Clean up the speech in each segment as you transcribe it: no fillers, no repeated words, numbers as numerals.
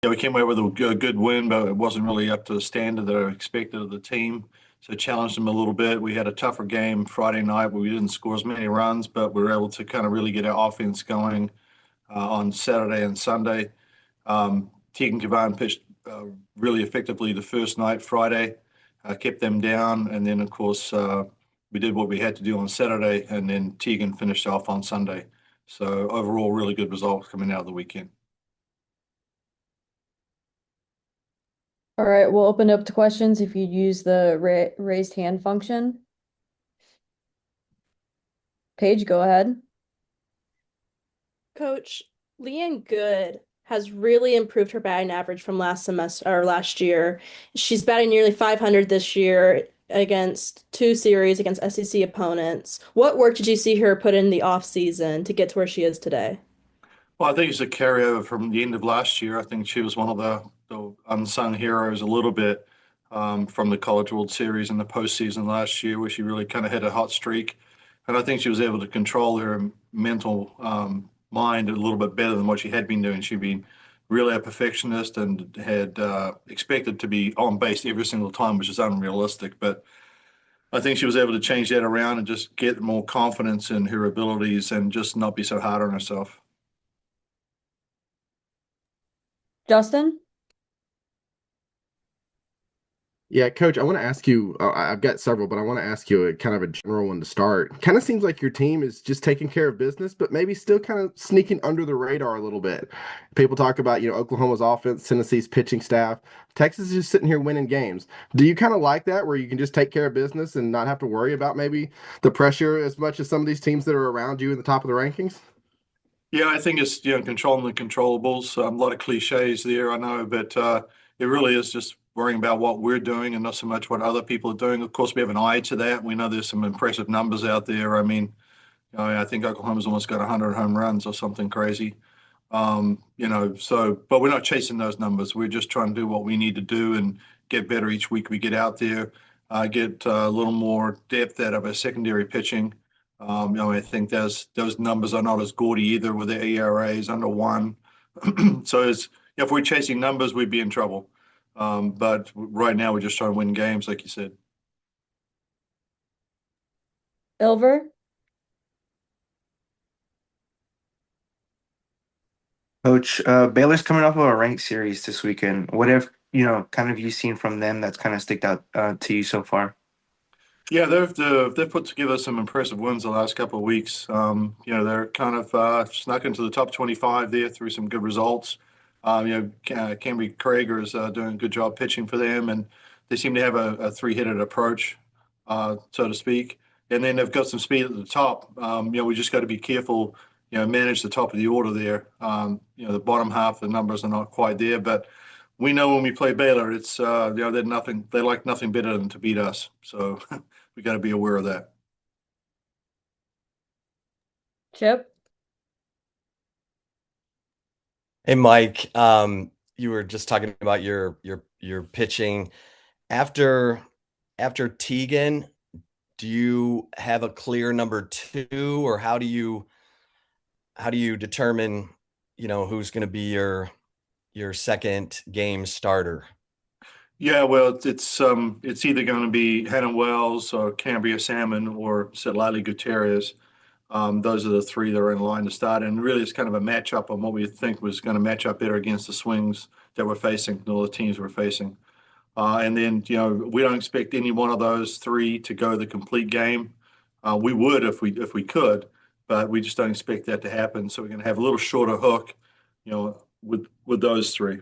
Yeah, we came away with a good win, but it wasn't really up to the standard that I expected of the team. So challenged them a little bit. We had a tougher game Friday night where we didn't score as many runs, but we were able to kind of really get our offense going on Saturday and Sunday. Tegan Cavan pitched really effectively the first night, Friday, kept them down. And then, of course, we did what we had to do on Saturday, and then Tegan finished off on Sunday. So overall, really good results coming out of the weekend. All right, we'll open up to questions if you'd use the raised hand function. Paige, go ahead. Coach, Leanne Good has really improved her batting average from last semester or last year. She's batting nearly 500 this year against two series against SEC opponents. What work did you see her put in the off season to get to where she is today? Well, I think it's a carryover from the end of last year. I think she was one of the unsung heroes a little bit from the College World Series in the postseason last year, where she really kind of had a hot streak. And I think she was able to control her mental mind a little bit better than what she had been doing. She'd been really a perfectionist and had expected to be on base every single time, which is unrealistic. But I think she was able to change that around and just get more confidence in her abilities and just not be so hard on herself. Justin? Yeah, Coach, I want to ask you. I've got several, but I want to ask you a kind of a general one to start. Kind of seems like your team is just taking care of business, but maybe still kind of sneaking under the radar a little bit. People talk about, Oklahoma's offense, Tennessee's pitching staff. Texas is just sitting here winning games. Do you kind of like that, where you can just take care of business and not have to worry about maybe the pressure as much as some of these teams that are around you in the top of the rankings? Yeah, I think it's controlling the controllables. A lot of cliches there, I know, but it really is just worrying about what we're doing and not so much what other people are doing. Of course, we have an eye to that. We know there's some impressive numbers out there. I mean, I think Oklahoma's almost got 100 home runs or something crazy. But we're not chasing those numbers. We're just trying to do what we need to do and get better each week we get out there, get a little more depth out of our secondary pitching. I think those numbers are not as gaudy either with the ERAs under one. So if we're chasing numbers, we'd be in trouble. But right now, we're just trying to win games, like you said. Ilver? Coach, Baylor's coming off of a ranked series this weekend. What have kind of you seen from them that's kind of sticked out to you so far? Yeah, they've put together some impressive wins the last couple of weeks. They're kind of snuck into the top 25 there through some good results. Cambry Craig is doing a good job pitching for them, and they seem to have a three-headed approach, so to speak. And then they've got some speed at the top. We just got to be careful, manage the top of the order there. The bottom half, the numbers are not quite there, but we know when we play Baylor, it's they like nothing better than to beat us. So we got to be aware of that. Chip? Hey Mike, you were just talking about your pitching. After after Tegan, do you have a clear number two, or how do you determine, who's going to be your second game starter? Yeah, well, it's either going to be Hannah Wells or Cambria Salmon or Lily Gutierrez. Those are the three that are in line to start, and really, it's kind of a matchup on what we think was going to match up better against the swings that we're facing, all the teams we're facing. And then, we don't expect any one of those three to go the complete game. We would if we could, but we just don't expect that to happen. So we're going to have a little shorter hook, with those three,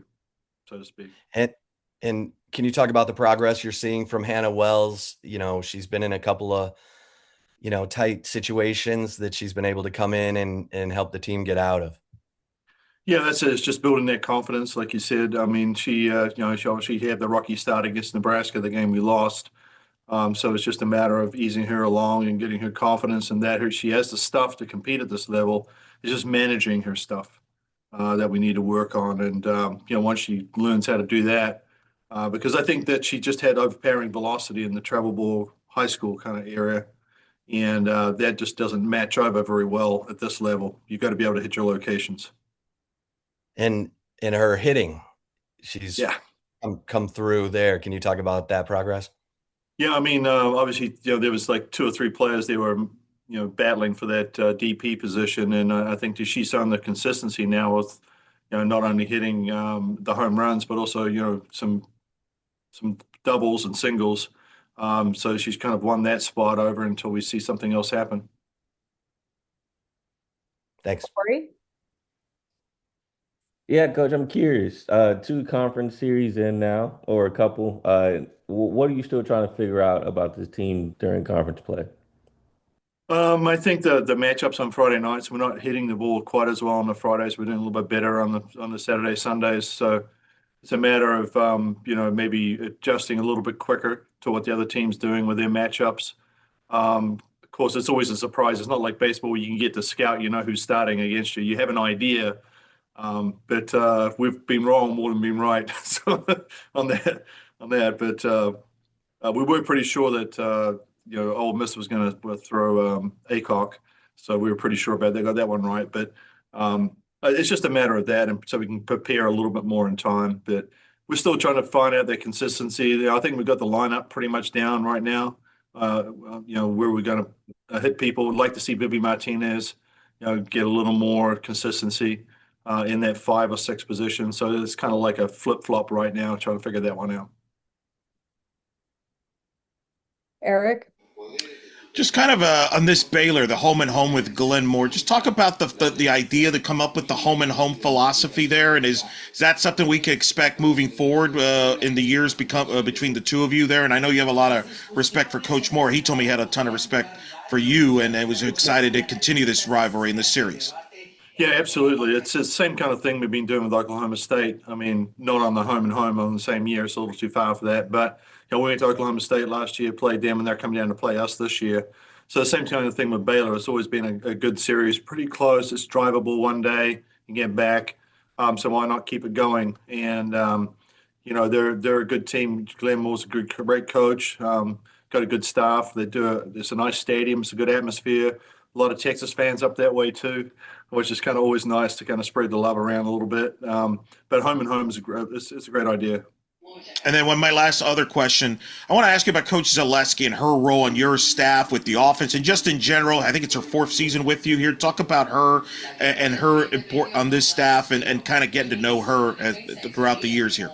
so to speak. And and can you talk about the progress you're seeing from Hannah Wells? She's been in a couple of, tight situations that she's been able to come in and help the team get out of. Yeah, that's it. It's just building that confidence, like you said. I mean, she obviously had the rocky start against Nebraska, the game we lost. So it's just a matter of easing her along and getting her confidence and that she has the stuff to compete at this level. It's just managing her stuff that we need to work on. And once she learns how to do that, because I think that she just had overpowering velocity in the travel ball high school kind of area, and that just doesn't match over very well at this level. You've got to be able to hit your locations. And her hitting she's Yeah. come through there. Can you talk about that progress? Yeah, I mean, obviously, there was like two or three players they were, battling for that DP position, and I think that she's shown the consistency now with, not only hitting the home runs, but also, some doubles and singles. So she's kind of won that spot over until we see something else happen. Thanks. Corey? Yeah, coach, I'm curious. Two conference series in now, or a couple. What are you still trying to figure out about this team during conference play? I think the matchups on Friday nights, we're not hitting the ball quite as well on the Fridays. We're doing a little bit better on the Saturday, Sundays. So it's a matter of maybe adjusting a little bit quicker to what the other team's doing with their matchups. Of course, it's always a surprise. It's not like baseball where you can get to scout, who's starting against you. You have an idea, but we've been wrong more than been right so, on that. But we were pretty sure that Ole Miss was going to throw ACOG, so we were pretty sure about that. Got that one right, but it's just a matter of that, and so we can prepare a little bit more in time. But we're still trying to find out that consistency. I think we've got the lineup pretty much down right now. Where we're going to hit people. Would like to see Vivi Martinez, get a little more consistency in that 5 or 6 position. So it's kind of like a flip flop right now, trying to figure that one out. Eric? Just kind of on this Baylor, the home and home with Glenn Moore. Just talk about the idea to come up with the home and home philosophy there, and is that something we could expect moving forward in the years between the two of you there? And I know you have a lot of respect for Coach Moore. He told me he had a ton of respect for you, and was excited to continue this rivalry in this series. Yeah, absolutely. It's the same kind of thing we've been doing with Oklahoma State. I mean, not on the home and home on the same year. It's a little too far for that. But we went to Oklahoma State last year, played them, and they're coming down to play us this year. So the same kind of thing with Baylor. It's always been a good series, pretty close. It's drivable one day and get back. So why not keep it going? And they're a good team. Glenn Moore's a great coach. Got a good staff. It's a nice stadium. It's a good atmosphere. A lot of Texas fans up that way too, which is kind of always nice to kind of spread the love around a little bit. But home and home is it's a great idea. And then my last other question, I want to ask you about Coach Zaleski and her role on your staff with the offense and just in general. I think it's her 4th season with you here. Talk about her and her import on this staff and kind of getting to know her throughout the years here.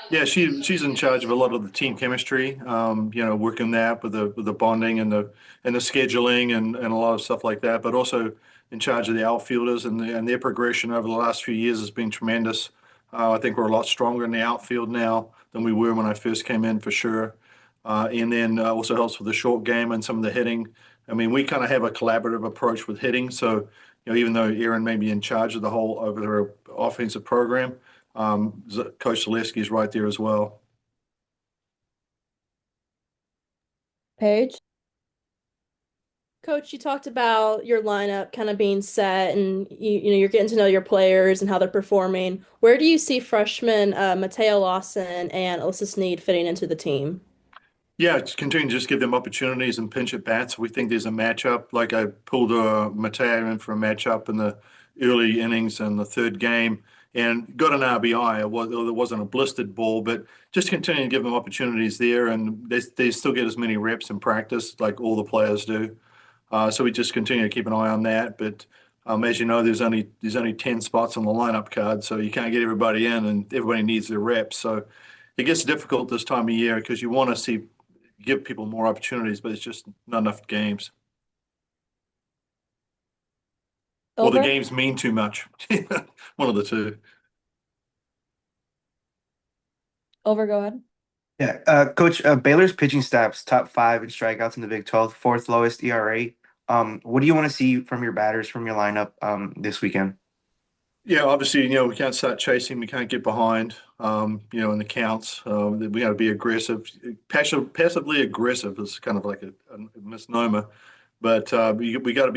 Yeah, she's in charge of a lot of the team chemistry. Working that with the bonding and the scheduling and a lot of stuff like that. But also in charge of the outfielders and their progression over the last few years has been tremendous. I think we're a lot stronger in the outfield now than we were when I first came in, for sure. And then also helps with the short game and some of the hitting. I mean, we kind of have a collaborative approach with hitting. So, even though Erin may be in charge of the whole over her offensive program, Coach Zaleski is right there as well. Paige? Coach, you talked about your lineup kind of being set and you're getting to know your players and how they're performing. Where do you see freshmen Mateo Lawson and Alyssa Sneed fitting into the team? Yeah, just continue to just give them opportunities and pinch at bats. We think there's a matchup. Like I pulled Mateo in for a matchup in the early innings in the 3rd game and got an RBI. It wasn't a blistered ball, but just continue to give them opportunities there, and they still get as many reps in practice like all the players do. So we just continue to keep an eye on that. But as you know, there's only 10 spots on the lineup card, so you can't get everybody in, and everybody needs their reps. So it gets difficult this time of year because you want to give people more opportunities, but it's just not enough games. Or the Over? games mean too much. One of the two. Over, go ahead. Yeah, Coach, Baylor's pitching staff's top 5 in strikeouts in the Big 12, 4th lowest ERA. What do you want to see from your batters, from your lineup this weekend? Yeah, obviously, we can't start chasing. We can't get behind, in the counts. We got to be aggressive. Passively aggressive is kind of like a misnomer, but we got to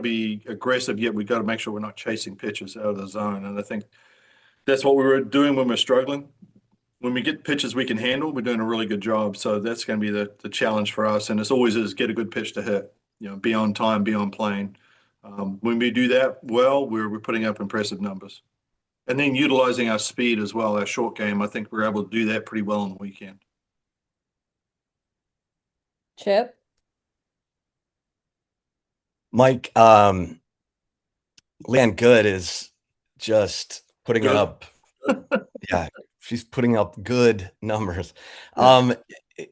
be aggressive. Yet we got to make sure we're not chasing pitches out of the zone. And I think that's what we were doing when we're struggling. When we get pitches we can handle, we're doing a really good job. So that's going to be the challenge for us. And it's always is get a good pitch to hit. Be on time, be on plane. When we do that well, we're putting up impressive numbers. And then utilizing our speed as well, our short game. I think we're able to do that pretty well on the weekend. Chip? Mike, Leanne Good is just putting Good. up, yeah, she's putting up good numbers. Yeah.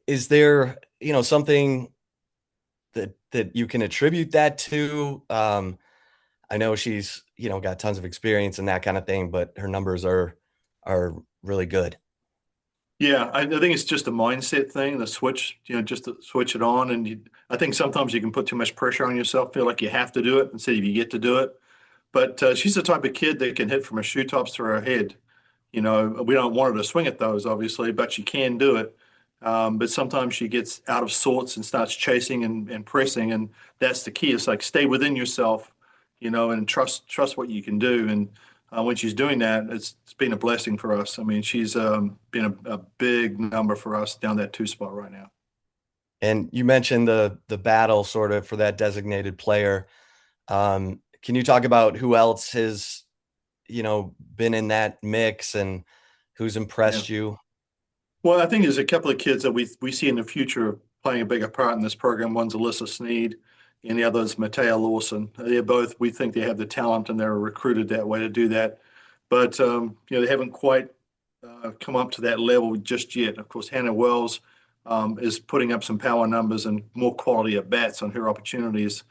Is there, something that you can attribute that to? I know she's, got tons of experience and that kind of thing, but her numbers are really good. Yeah, I think it's just a mindset thing, the switch, just to switch it on. And I think sometimes you can put too much pressure on yourself, feel like you have to do it instead of you get to do it. But she's the type of kid that can hit from her shoe tops to her head. We don't want her to swing at those, obviously, but she can do it. But sometimes she gets out of sorts and starts chasing and pressing, and that's the key. It's like stay within yourself, and trust what you can do. And when she's doing that, it's been a blessing for us. I mean, she's been a big number for us down that 2 spot right now. And you mentioned the battle sort of for that designated player. Can you talk about who else has, been in that mix and who's impressed you? Well, I think there's a couple of kids that we see in the future playing a bigger part in this program. One's Alyssa Sneed, and the other is Matea Lawson. They're both, we think they have the talent and they're recruited that way to do that. But, they haven't quite come up to that level just yet. Of course, Hannah Wells is putting up some power numbers and more quality at bats on her opportunities.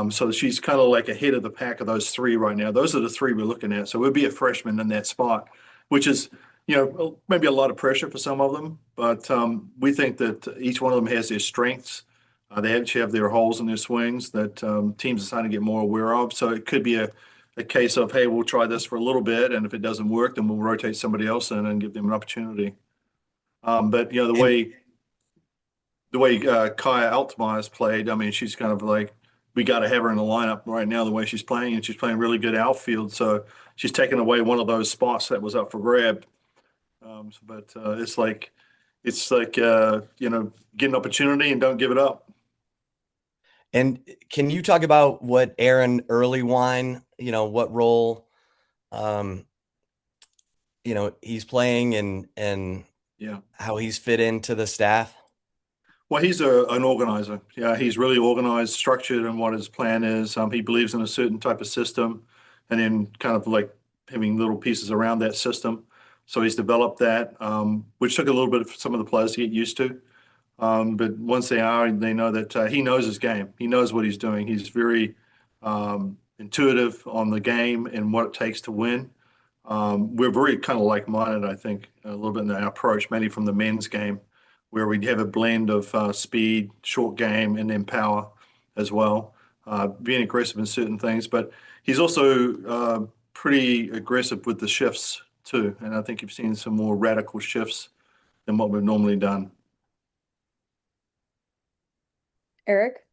So she's kind of like ahead of the pack of those three right now. Those are the three we're looking at. So we'll be a freshman in that spot, which is, maybe a lot of pressure for some of them, but we think that each one of them has their strengths. They actually have their holes in their swings that teams are starting to get more aware of. So it could be a case of, hey, we'll try this for a little bit, and if it doesn't work, then we'll rotate somebody else in and give them an opportunity. But the way Kaya Altmaier's played, I mean, she's kind of like, we got to have her in the lineup right now, the way she's playing, and she's playing really good outfield. So she's taken away one of those spots that was up for grab. But get an opportunity and don't give it up. And can you talk about what Aaron Earlywine, what role, he's playing and Yeah. how he's fit into the staff? Well, he's an organizer. Yeah, he's really organized, structured in what his plan is. He believes in a certain type of system, and then kind of like having little pieces around that system. So he's developed that, which took a little bit for some of the players to get used to. But once they are, they know that he knows his game. He knows what he's doing. He's very intuitive on the game and what it takes to win. We're very kind of like-minded, I think, a little bit in our approach, mainly from the men's game, where we have a blend of speed, short game, and then power as well, being aggressive in certain things. But he's also pretty aggressive with the shifts too. And I think you've seen some more radical shifts than what we've normally done. Eric?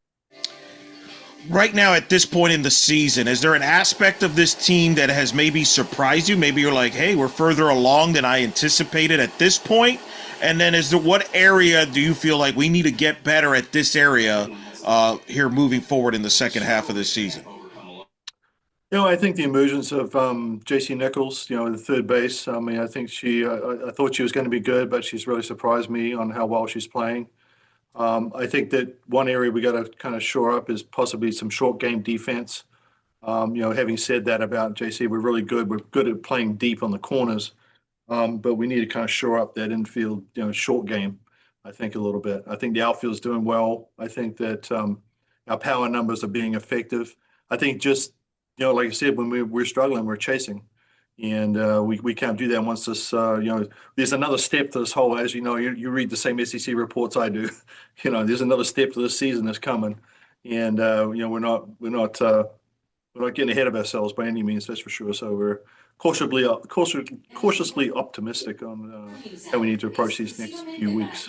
Right now, at this point in the season, is there an aspect of this team that has maybe surprised you? Maybe you're like, hey, we're further along than I anticipated at this point. And then what area do you feel like we need to get better at this area here moving forward in the second half of this season? I think the emergence of JC Nichols, the third base. I mean, I think I thought she was going to be good, but she's really surprised me on how well she's playing. I think that one area we got to kind of shore up is possibly some short game defense. Having said that about JC, we're really good. We're good at playing deep on the corners, but we need to kind of shore up that infield, short game, I think, a little bit. I think the outfield's doing well. I think that our power numbers are being effective. I think just, like I said, when we're struggling, we're chasing. And we can't do that once this, there's another step to this whole, as you know, you read the same SEC reports I do. There's another step to this season that's coming. And, we're not getting ahead of ourselves by any means, that's for sure. So we're cautiously optimistic on how we need to approach these next few weeks.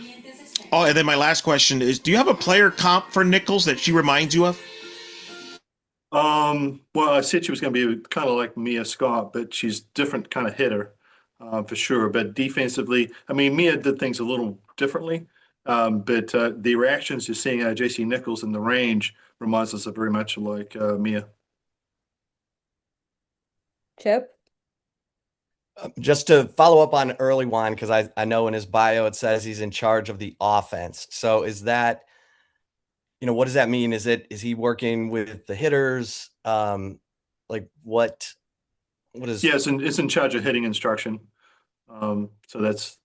Oh, and then my last question is, do you have a player comp for Nichols that she reminds you of? Well, I said she was going to be kind of like Mia Scott, but she's different kind of hitter, for sure. But defensively, I mean, Mia did things a little differently. But the reactions you're seeing out of JC Nichols in the range reminds us of very much like Mia. Chip? Just to follow up on early one, because I know in his bio it says he's in charge of the offense. So is that, what does that mean? Is he working with the hitters? Like what is Yeah, it's in charge of hitting instruction. So that's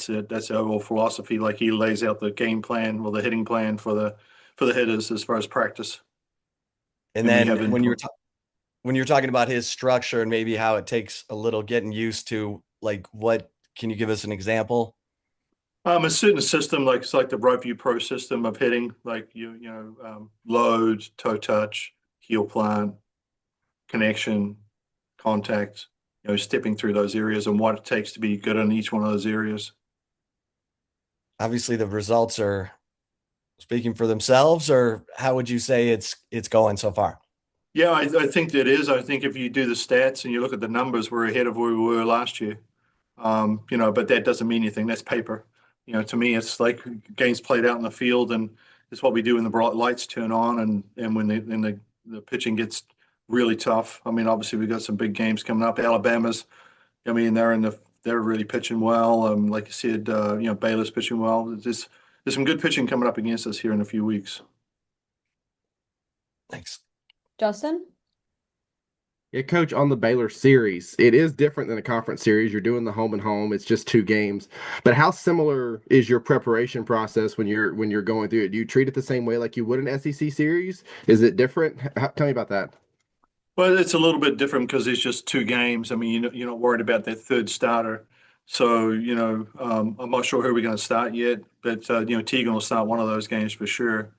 it. That's the overall philosophy. Like he lays out the game plan or the hitting plan for the hitters as far as practice. and And we have then when input. when you're talking about his structure and maybe how it takes a little getting used to, like what can you give us an example? A certain system like it's like the Right View Pro system of hitting, like load, toe touch, heel plant, connection, contact, stepping through those areas and what it takes to be good in each one of those areas. Obviously the results are speaking for themselves, or how would you say it's going so far? Yeah, I think that is. I think if you do the stats and you look at the numbers, we're ahead of where we were last year. But that doesn't mean anything. That's paper. To me, it's like games played out in the field, and it's what we do when the bright lights turn on, and when the pitching gets really tough. I mean, obviously we've got some big games coming up. Alabama's, I mean, they're really pitching well. Like you said, Baylor's pitching well. There's some good pitching coming up against us here in a few weeks. Thanks. Justin? Yeah, coach, on the Baylor series, it is different than a conference series. You're doing the home and home. It's just 2 games. But how similar is your preparation process when you're going through it? Do you treat it the same way like you would an SEC series? Is it different? Tell me about that. Well, it's a little bit different because it's just 2 games. I mean, you're not worried about that third starter. So, I'm not sure who we're going to start yet, but, Tegan will start one of those games for sure,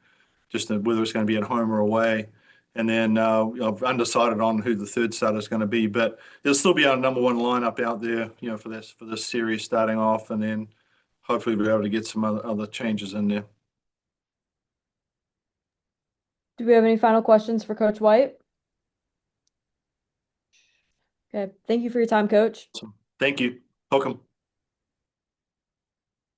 just whether it's going to be at home or away. And then I've undecided on who the third starter is going to be, but there'll still be our number one lineup out there, for this series starting off, and then hopefully we'll be able to get some other changes in there. Do we have any final questions for Coach White? Okay, thank you for your time, Coach. So, thank you. Welcome.